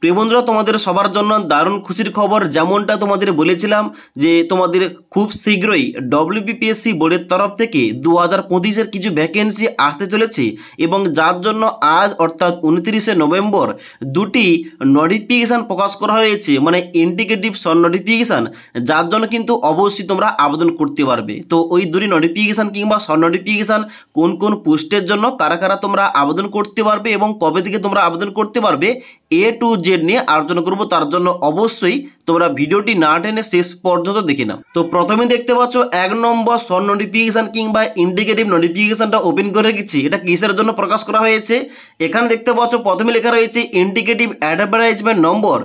প্রিয় বন্ধুরা, তোমাদের সবার জন্য দারুণ খুশির খবর। যেমনটা তোমাদের বলেছিলাম যে তোমাদের খুব শীঘ্রই ডব্লিউবিপিএসসি বোর্ডের তরফ থেকে 2025-এর কিছু ভ্যাকেন্সি আসতে চলেছে এবং যার জন্য আজ অর্থাৎ 29শে নভেম্বর দুটি নোটিফিকেশান প্রকাশ করা হয়েছে, মানে ইন্ডিকেটিভ শর্ট নোটিফিকেশান, যার জন্য কিন্তু অবশ্যই তোমরা আবেদন করতে পারবে। তো ওই দুটি নোটিফিকেশান কিংবা শর্ট নোটিফিকেশান কোন কোন পোস্টের জন্য কারা কারা তোমরা আবেদন করতে পারবে এবং কবে থেকে তোমরা আবেদন করতে পারবে A to Z নিয়ে আলোচনা করব। তার জন্য অবশ্যই তোমরা ভিডিওটি না টেনে শেষ পর্যন্ত দেখে নাও। তো প্রথমে দেখতে পাচ্ছ 1 নম্বর শর্ট নোটিফিকেশান কিংবা ইন্ডিকেটিভ নোটিফিকেশানটা ওপেন করে রেখেছি। এটা কিসের জন্য প্রকাশ করা হয়েছে? এখানে দেখতে পাচ্ছ প্রথমে লেখা রয়েছে ইন্ডিকেটিভ অ্যাডভার্টাইজমেন্ট নম্বর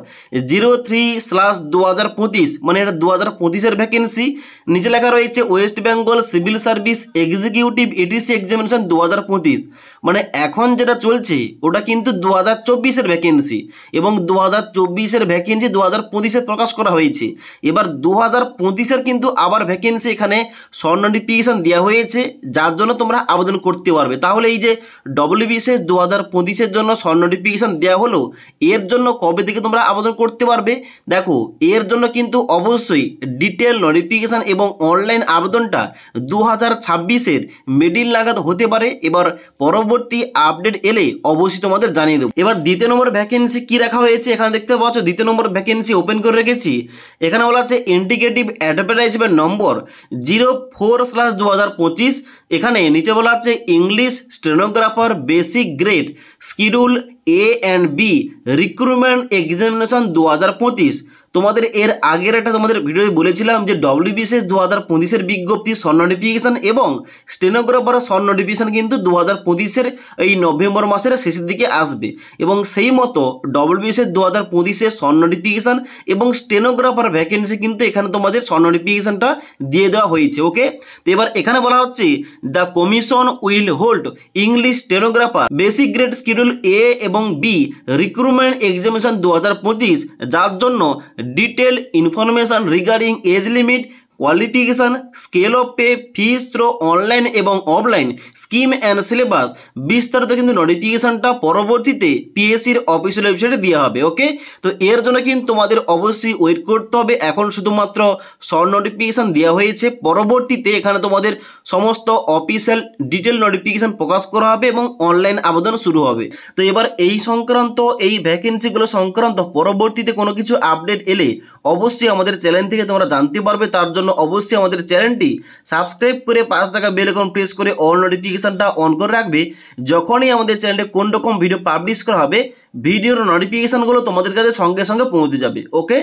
03/2025, মানে এটা 2025-এর ভ্যাকেন্সি। নিচে লেখা রয়েছে West Bengal civil service executive ETC examination 2025, মানে এখন যেটা চলছে ওটা কিন্তু 2024-এর ভ্যাকেন্সি এবং 2024-এর ভ্যাকেন্সি 2025-এ প্রকাশ করা হয়েছে। এবার 2025-এর কিন্তু আবার ভ্যাকেন্সি এখানে শর্ট নোটিফিকেশান দেওয়া হয়েছে, যার জন্য তোমরা আবেদন করতে পারবে। তাহলে এই যে ডব্লিউবিসিএস 2025-এর জন্য শর্ট নোটিফিকেশান দেওয়া হলো, এর জন্য কবে থেকে তোমরা আবেদন করতে পারবে? দেখো, এর জন্য কিন্তু অবশ্যই ডিটেল নোটিফিকেশান এবং অনলাইন আবেদনটা 2026-এর মিডিল নাগাদ হতে পারে। এবার পরবর্তী আপডেট এলে অবশ্যই তোমাদের জানিয়ে দেবো। এবার দ্বিতীয় নম্বর ভ্যাকেন্সি কি রাখা হয়েছে এখানে দেখতে পাচ্ছ। দ্বিতীয় নম্বর ভ্যাকেন্সি ওপেন করে রেখেছি। এখানে বলা আছে ইন্ডিকেটিভ অ্যাডভার্টাইজমেন্ট নম্বর 04/2025। এখানে নিচে বলা আছে English stenographer basic grade schedule A and B recruitment examination 2025। তোমাদের এর আগের একটা তোমাদের ভিডিওতে বলেছিলাম যে ডব্লিউবিসিএস 2025-এর বিজ্ঞপ্তি শর্ট নোটিফিকেশান এবং স্টেনোগ্রাফার শর্ট নোটিফিকেশান কিন্তু 2025-এর এই নভেম্বর মাসের শেষের দিকে আসবে এবং সেই মতো ডব্লিউবিসিএস 2025-এর শর্ট নোটিফিকেশান এবং স্টেনোগ্রাফার ভ্যাকেন্সি কিন্তু এখানে তোমাদের শর্ট নোটিফিকেশানটা দিয়ে দেওয়া হয়েছে। ওকে, তো এবার এখানে বলা হচ্ছে the commission will hold English stenographer basic grade schedule A এবং B রিক্রুটমেন্ট এক্সামিনেশন 2025, যার জন্য detail information regarding age limit, qualification, scale of pay, fees through online এবং অফলাইন স্কিম অ্যান্ড সিলেবাস বিস্তারিত কিন্তু নোটিফিকেশানটা পরবর্তীতে পিএসসির অফিসিয়াল ওয়েবসাইটে দেওয়া হবে। ওকে, তো এর জন্য কিন্তু তোমাদের অবশ্যই ওয়েট করতে হবে। এখন শুধুমাত্র শর্ট নোটিফিকেশান দেওয়া হয়েছে, পরবর্তীতে এখানে তোমাদের সমস্ত অফিসিয়াল ডিটেল নোটিফিকেশান প্রকাশ করা হবে এবং অনলাইন আবেদন শুরু হবে। তো এবার এই সংক্রান্ত এই ভ্যাকেন্সিগুলো সংক্রান্ত পরবর্তীতে কোনো কিছু আপডেট এলে অবশ্যই আমাদের চ্যানেল থেকে তোমরা জানতে পারবে। তার জন্য অবশ্যই আমাদের চ্যানেলটি সাবস্ক্রাইব করে পাশে থাকা বেল আইকন প্রেস করে অল নোটিফিকেশানটা অন করে রাখবে। যখনই আমাদের চ্যানেলে কোন রকম ভিডিও পাবলিশ করা হবে, ভিডিওর নোটিফিকেশানগুলো তোমাদের কাছে সঙ্গে সঙ্গে পৌঁছে যাবে। ওকে।